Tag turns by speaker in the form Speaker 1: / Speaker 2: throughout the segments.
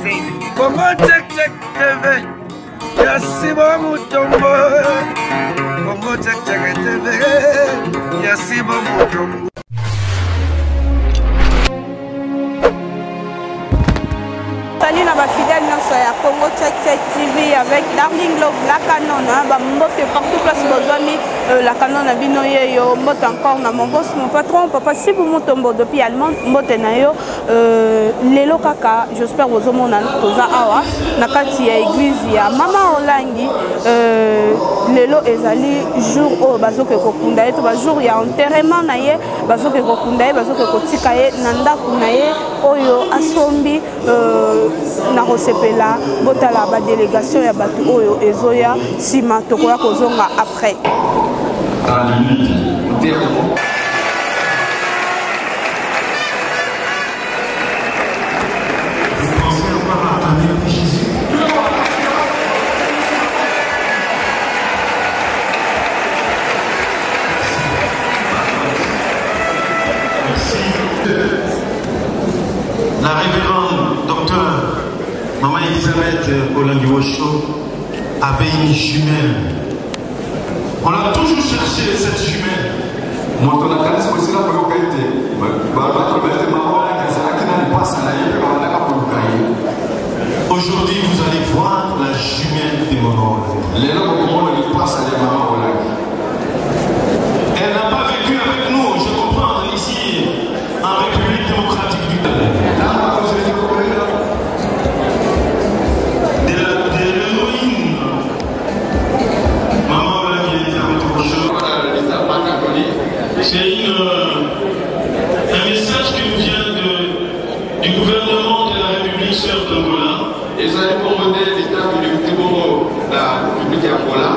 Speaker 1: Congo check check TV, Yasibo Mutombo. Congo check check TV, Yasibo Mutombo.
Speaker 2: Salut na ba fidèle nyonso ya Congo Check Check TV avec Darling Love la canon ba mbote partout place bozami la canon na bino yeyo mbote encore na mon boss mon patron papa si vous Mutombo depuis allemand mbote na yo lelo kaka j'espère vous omona toza awa na kati ya église ya mama Olangi lelo ezali jour o bazoke kokunda eto ba jour ya enterrement na ye bazoke kokunda ye bazoke kotika ye na ndako na ye oyo asombi na rosepela botala ba délégation ya batu oyo ezoya sima tokoya kozonga après.
Speaker 3: La révérende docteur Maman Elisabeth Olangi avait une jumelle. On a toujours cherché cette jumelle. Aujourd'hui, vous allez voir la jumelle de Maman Olangi. Elle n'a pas vécu avec nous, je comprends, ici, en République démocratique du Congo. C'est un message qui nous vient du gouvernement de la République sud-Angola. Et ça est pour mener l'État du Congo, la République Angola.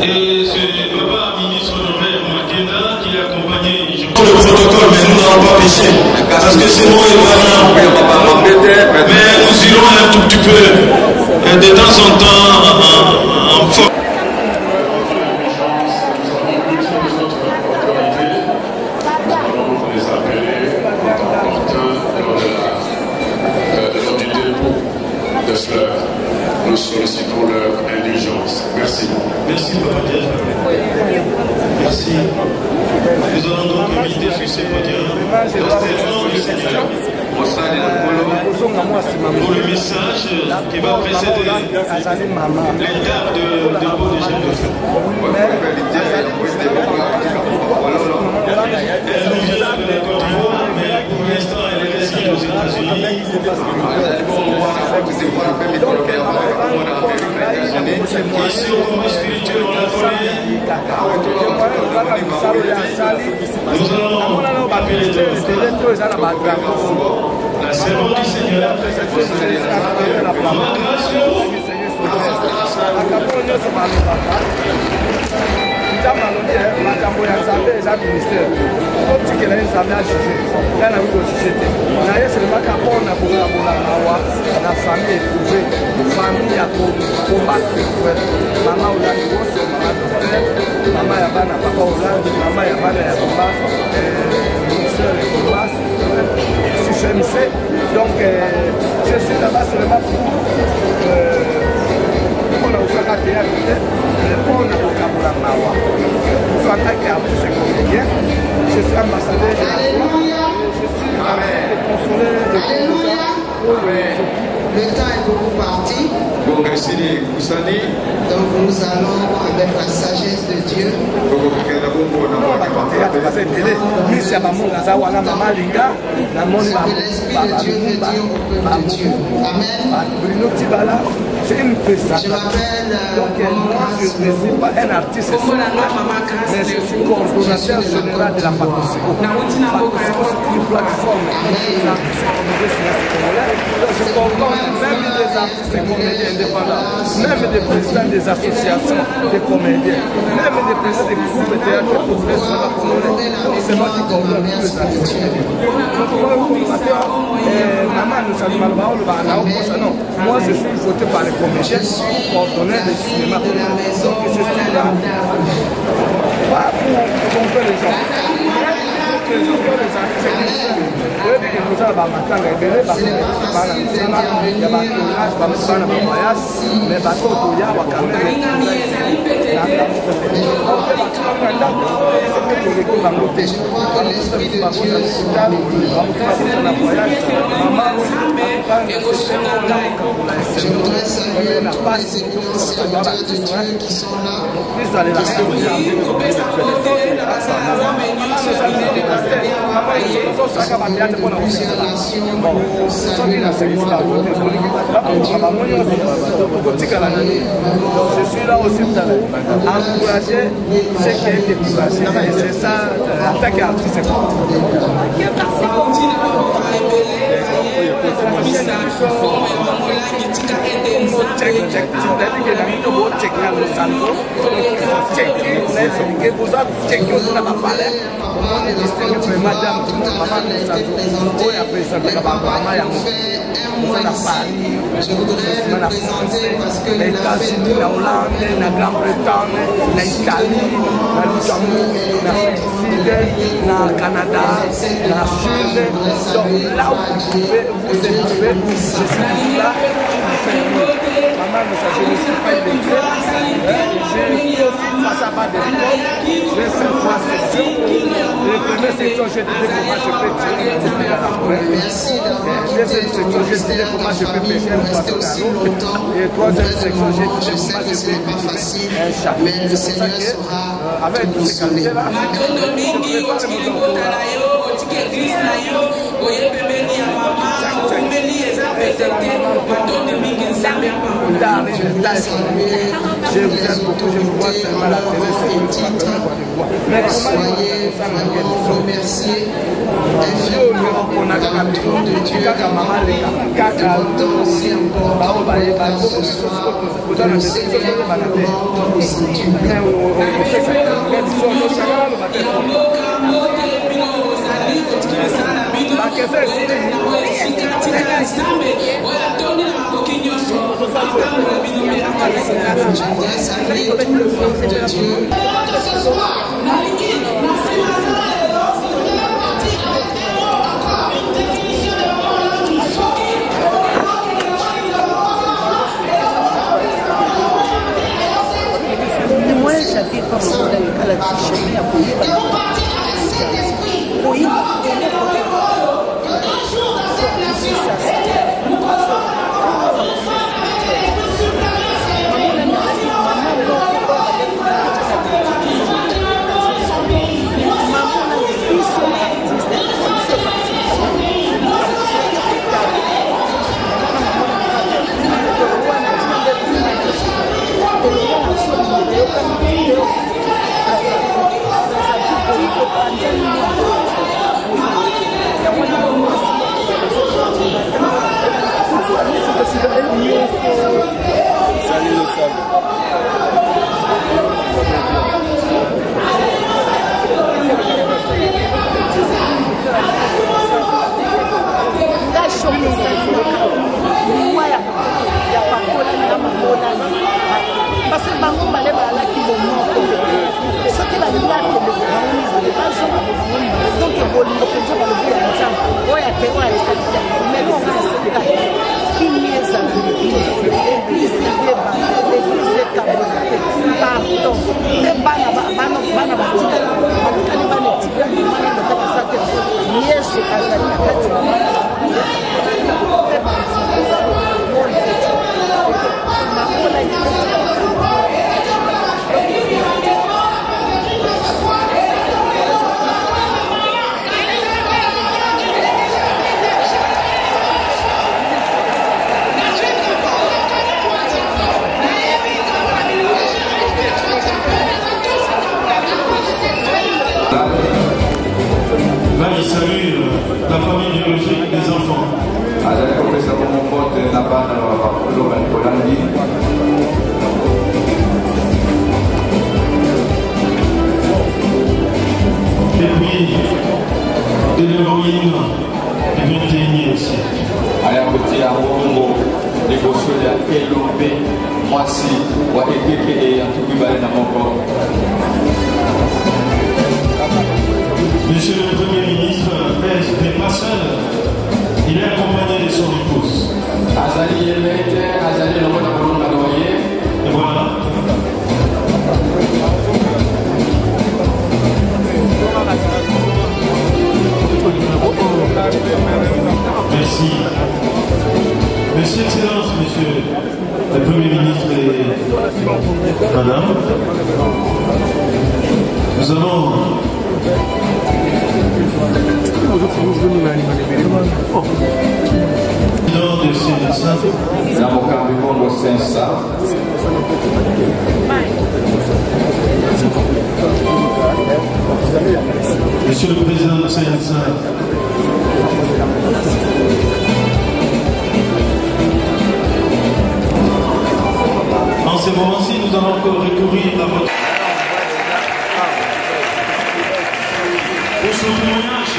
Speaker 3: Et c'est papa ministre honoraire Makena qui l'a accompagné. Je prends le protocole, mais nous n'avons pas péché. Parce que c'est moi et moi. Mais nous irons un tout petit peu, de temps en temps, en forme.
Speaker 4: Nous sollicitons leur indulgence. Merci.
Speaker 3: Merci, Papa Dieu. Merci. Nous allons donc méditer sur ces podiums. C'est le nom du Seigneur. Pour le message qui va précéder l'étape de Beau de Jésus. Elle nous vient de la Côte d'Ivoire, mais pour l'instant, elle est restée aux États-Unis. Ici, au Congo spirituel, on la connaît. Nous allons appeler la servante du Seigneur.
Speaker 1: makambo ya Nzambe eza ministère otikela Nzambe ajuge ya na wiko juge te na yeselemaka mpona kokabola mawa na famille éprouvé famille ya combat spirituel mama Olangi woso mama ya bana papa Olangi mama ya bana ya combat ministère de combat CCMC donc je suis là-bas seulement pour la osaka théâtre pour la vocabola mawa en tant qu'artiste comédien, je suis ambassadeur de la foi, je suis consulaire de
Speaker 5: le temps est beaucoup parti. Donc nous allons avec la sagesse de Dieu. L'Esprit de Dieu veut dire au peuple de Dieu. Amen. Je m'appelle
Speaker 1: je ne suis pas un artiste, mais je suis coordonnateur général de la Pacoseco. Pacoseco, c'est une plateforme des artistes congolais. Je coordonne même des artistes comédiens indépendants, même des présidents des associations de comédiens, même des présidents des groupes de théâtre populaires sur la Congolais. C'est moi qui coordonne tous les artistes comédiens. Maman, nous sommes non. Moi, je suis voté par les comédiens pour coordonner le cinéma. Donc, je suis là pour tromper les gens.
Speaker 5: Je voudrais saluer tous les éminents serviteurs de Dieu qui sont là.
Speaker 1: Je suis là aussi tout à l'heure. Encourager ceux qui ont été découragés. Et c'est ça, l'attaque artiste.
Speaker 5: Je voudrais le présenter parce que
Speaker 1: les États-Unis, la Hollande, la Grande-Bretagne, l'Italie, la Luxembourg, la Sicile, le Canada, la Chine. Donc là où vous pouvez vous élever, je suis là. Maman, je ne suis pas élevé. J'ai face à bas de l'école. J'ai fait 3 sections. Les premières sections, j'ai dit comment je peux tirer la première. Deuxième section, j'ai dit comment je peux pêcher un poisson à l'eau. Et troisième section, j'ai dit comment je peux pêcher un chat.
Speaker 5: Mais le Seigneur sera
Speaker 1: avec tous ces qualités-là, je vous aime beaucoup, je vous vois seulement la télé, mais
Speaker 5: soyez vraiment remerciés infiniment pour la grandeur de Dieu. Je m'entends aussi encore ce soir le Seigneur demande nos ceintures. Je voudrais saluer tout le peuple de Dieu.
Speaker 3: Là, il salue la famille biologique des enfants. Et puis, de l'héroïne du 21e siècle. Monsieur le Premier ministre n'est pas seul, il est accompagné de son épouse. Et voilà. Merci. Monsieur Excellence, Monsieur le Premier ministre et Madame, nous avons de Sensa. Monsieur le Président de Sensa. En ce moment-ci, nous allons encore recourir à votre... Pour son témoignage.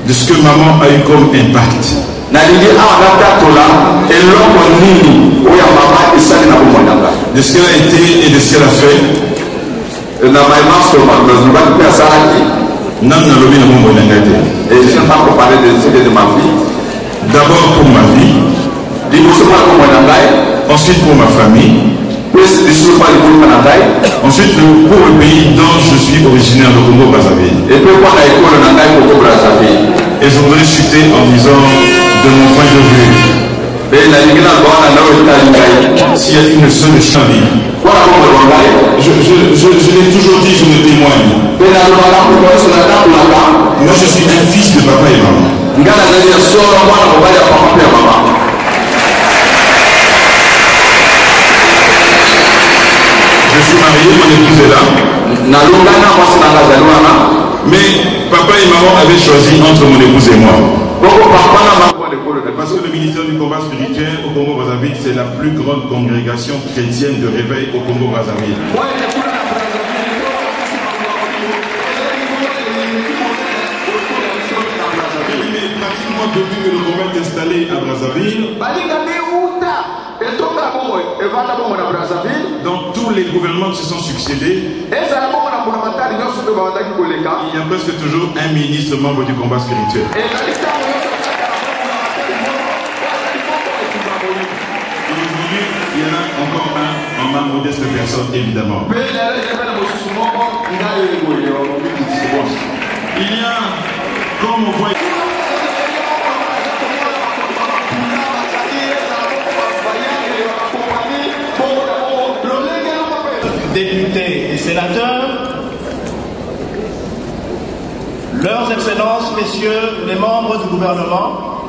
Speaker 6: De ce que maman a eu comme impact. De ce qu'elle a été et de ce qu'elle a fait. Et je ne vais pas parler de ma vie. D'abord pour ma vie. Ensuite pour ma famille. Ensuite pour le pays dont je suis originaire, le Congo-Brazzaville. Et je voudrais chuter en disant de mon point de vue, s'il y a une seule chambre, je l'ai toujours dit, je me témoigne. Moi je suis un fils de papa et maman. Je suis marié, mon épouse est là. Mais papa et maman avaient choisi entre mon épouse et moi. Parce que le ministère du combat spirituel au Congo-Brazzaville, c'est la plus grande congrégation chrétienne de réveil au Congo-Brazzaville. Mais pratiquement depuis que le combat est installé à Brazzaville, dans tous les gouvernements qui se sont succédés, il y a presque toujours un ministre membre du combat spirituel. Et aujourd'hui, il y en a encore un en ma modeste personne, évidemment. Il y a, comme on voit...
Speaker 7: Députés et sénateurs, leurs excellences, messieurs les membres du gouvernement,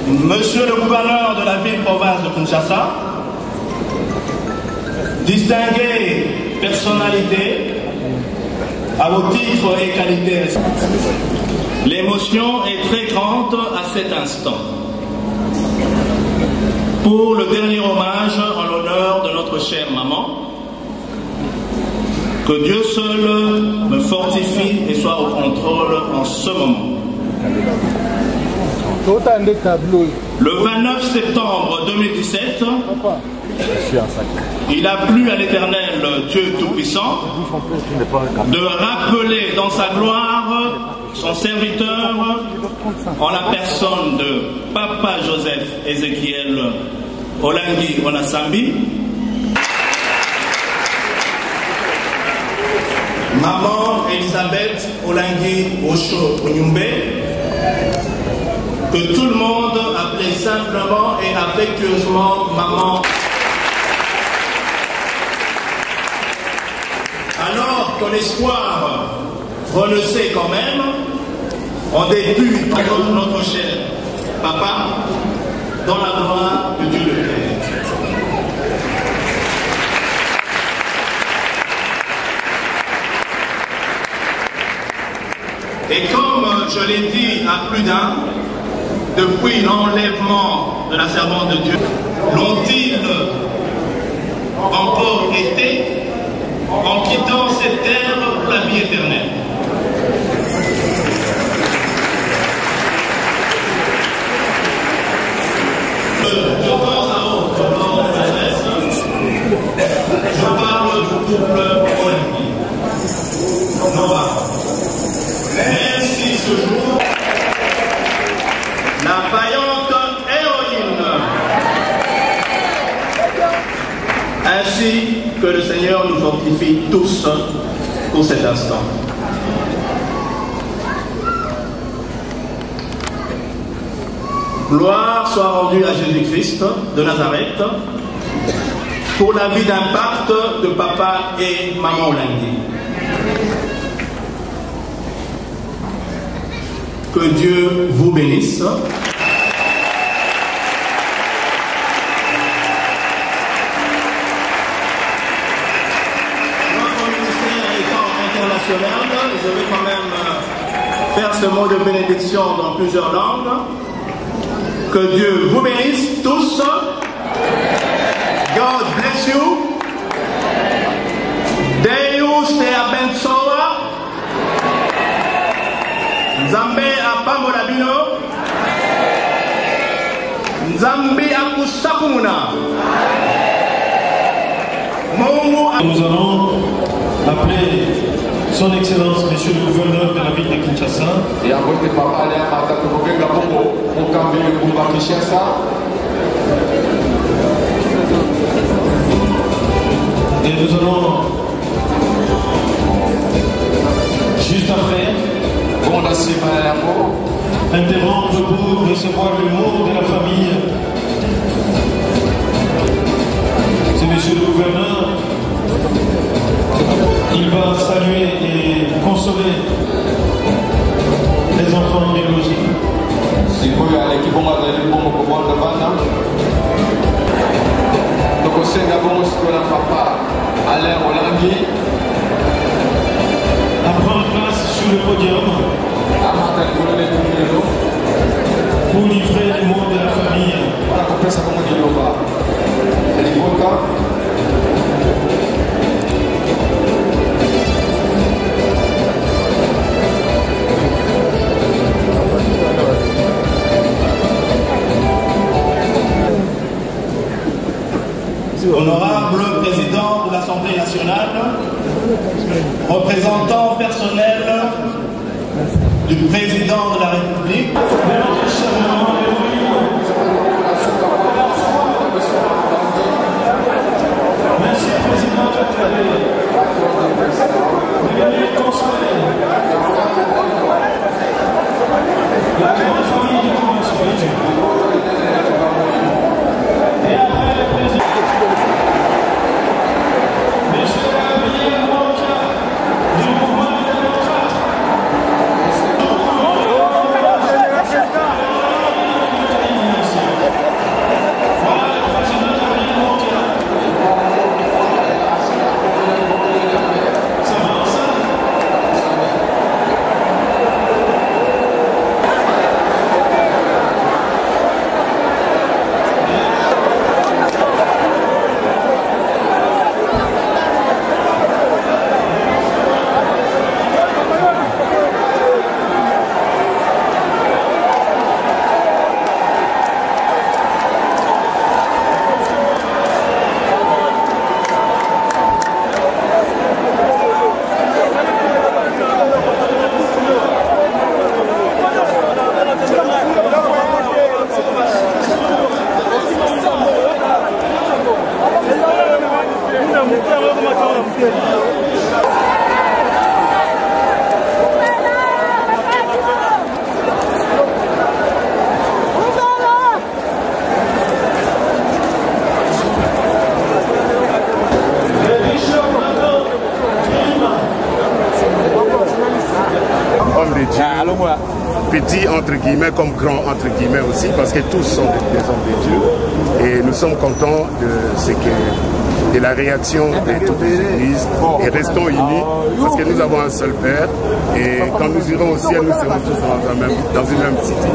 Speaker 7: monsieur le gouverneur de la ville-province de Kinshasa, distinguées personnalités, à vos titres et qualités, l'émotion est très grande à cet instant. Pour le dernier hommage en l'honneur de notre chère maman, que Dieu seul me fortifie et soit au contrôle en ce moment. Le 29 septembre 2017, il a plu à l'Éternel Dieu Tout-Puissant de rappeler dans sa gloire son serviteur en la personne de Papa Joseph Ézéchiel Olangi Onasambi, Maman Elisabeth Olangi Osho Onyumbe, que tout le monde appelait simplement et affectueusement Maman. Alors que l'espoir renaissait quand même, en début de notre cher Papa, dans la gloire de Dieu le Père. Et comme je l'ai dit à plus d'un, depuis l'enlèvement de la servante de Dieu, l'ont-ils encore été en quittant cette terre pour la vie éternelle? De temps à autre, lors de la messe, je parle du couple olympique. Nova. Même si ce jour, la vaillante héroïne, ainsi que le Seigneur nous fortifie tous pour cet instant. Gloire soit rendue à Jésus-Christ de Nazareth pour la vie d'impact de papa et maman Olingui. Que Dieu vous bénisse. Notre ministère étant international, je vais quand même faire ce mot de bénédiction dans plusieurs langues. Que Dieu vous bénisse tous. God bless you. Deus te abençoa. Nzambe apambola bino. Nzambe akusakumuna.
Speaker 8: Nous allons appeler Son Excellence, Monsieur le Gouverneur de la ville de Kinshasa. Et nous allons, juste après, interrompre pour recevoir le mot de la famille. C'est Monsieur le Gouverneur. Il va saluer et consoler les enfants biologiques. À prendre place sur le podium pour livrer les mots de la famille.
Speaker 7: Honorable président de l'Assemblée nationale, représentant personnel du président de la République,
Speaker 8: merci président de consoler la grande famille du commencement. Et après le président.
Speaker 9: Petit entre guillemets comme grand entre guillemets aussi, parce que tous sont des hommes de Dieu et nous sommes contents de ce que et la réaction de toutes les églises. Et restons unis parce que nous avons un seul Père. Et quand nous irons au ciel, nous serons tous dans une même cité.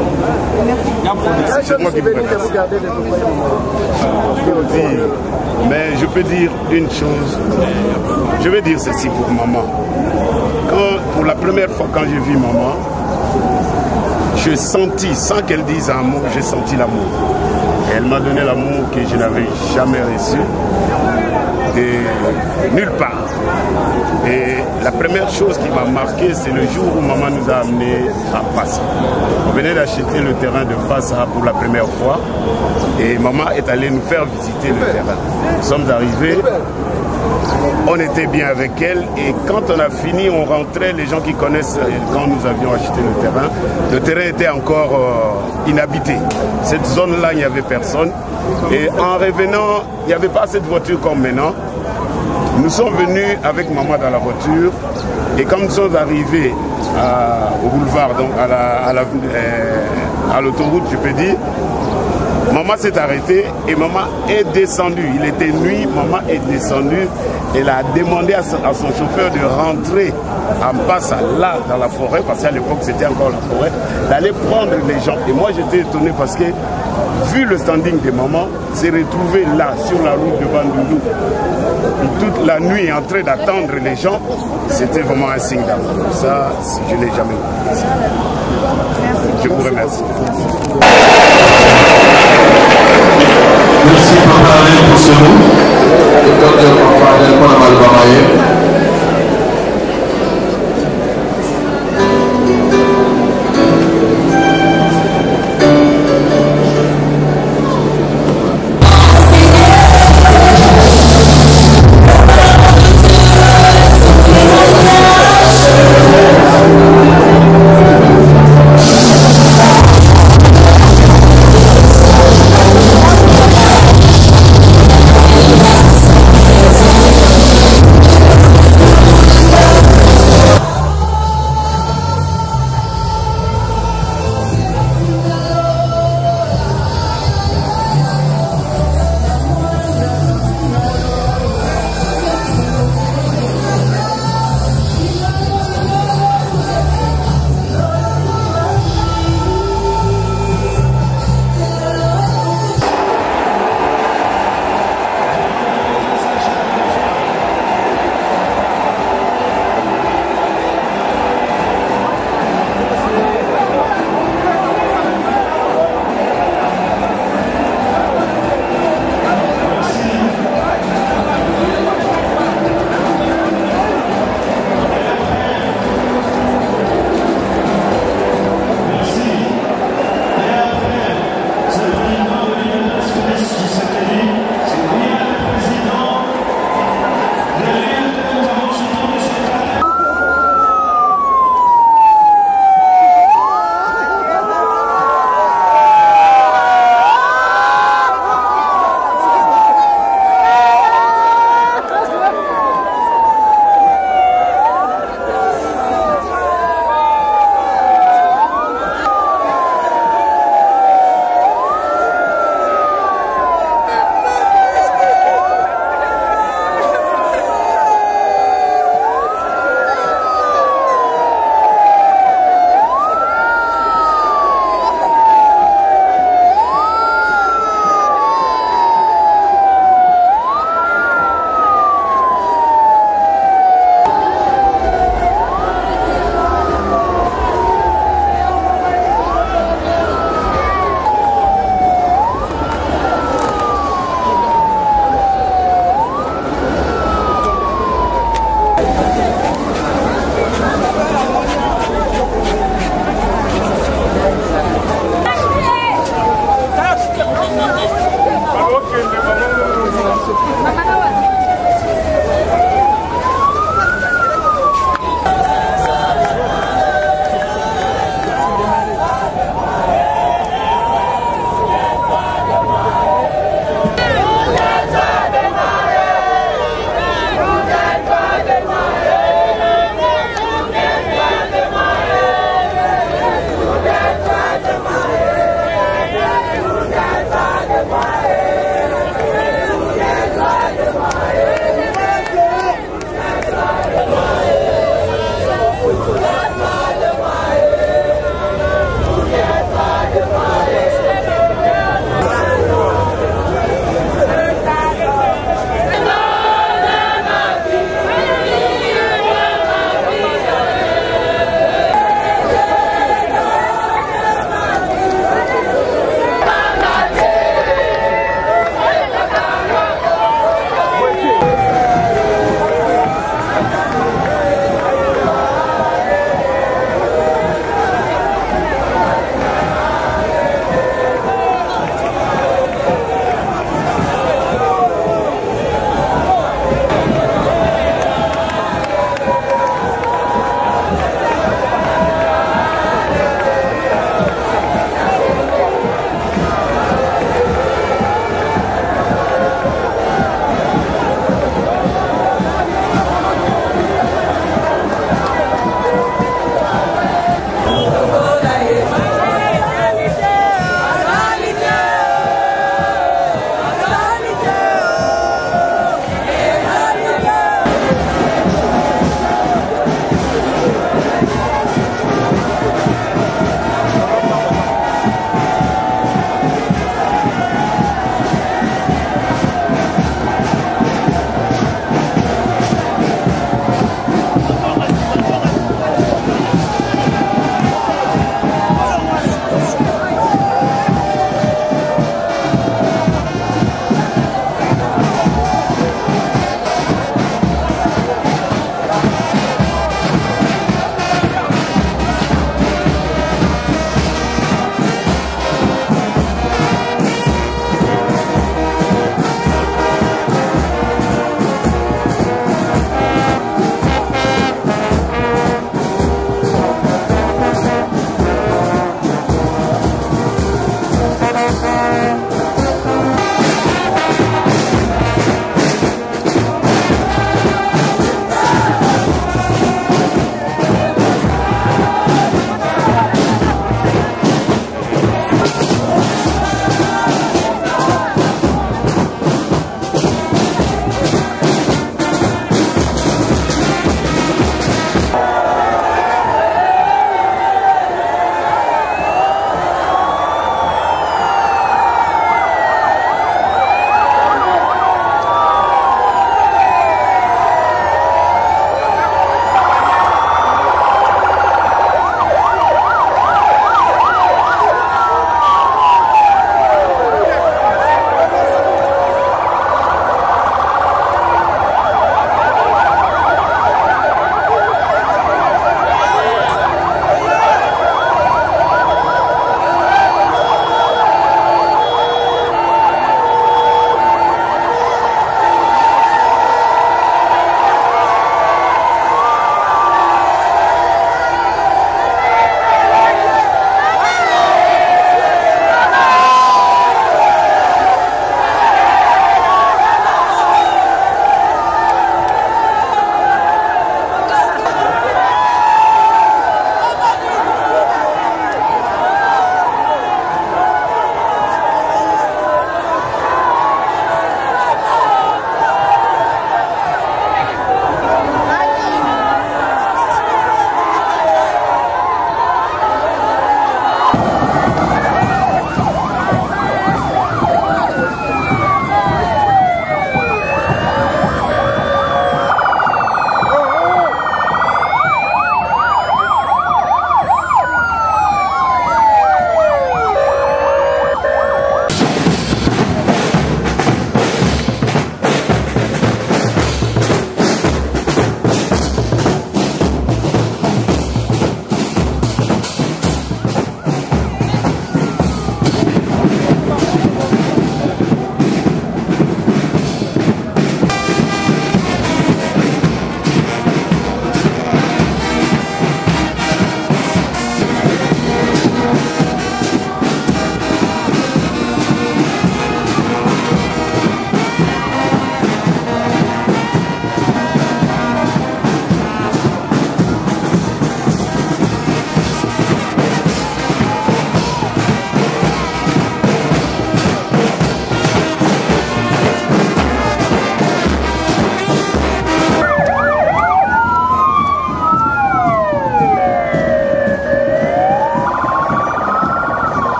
Speaker 9: C'est moi qui vous remercie. Mais je peux dire une chose. Je vais dire ceci pour maman. Pour la première fois quand j'ai vu maman, j'ai senti, sans qu'elle dise un mot, j'ai senti l'amour. Elle m'a donné l'amour que je n'avais jamais reçu de nulle part. Et la première chose qui m'a marqué, c'est le jour où maman nous a amenés à Passa. On venait d'acheter le terrain de Passa pour la première fois et maman est allée nous faire visiter le terrain. Nous sommes arrivés, on était bien avec elle et quand on a fini, on rentrait, les gens qui connaissent, quand nous avions acheté le terrain était encore inhabité. Cette zone-là, il n'y avait personne. Et en revenant, il n'y avait pas assez de voitures comme maintenant. Nous sommes venus avec maman dans la voiture et quand nous sommes arrivés au boulevard, donc à l'autoroute, je peux dire, maman s'est arrêtée et maman est descendue. Il était nuit, maman est descendue. Elle a demandé à son chauffeur de rentrer en Passa, là, dans la forêt, parce qu'à l'époque, c'était encore la forêt, d'aller prendre les gens. Et moi, j'étais étonné parce que, vu le standing de maman, s'est retrouvé là, sur la route de Bandundu, toute la nuit en train d'attendre les gens, c'était vraiment un signe d'amour. Ça, je ne l'ai jamais vu. Je vous remercie.
Speaker 6: Merci Papa Alain pour ce mot.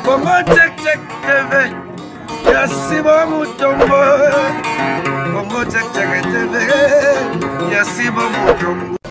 Speaker 1: Congo Check Check TV, Yassibo Mutombo. Congo Check Check TV, Yassibo Mutombo.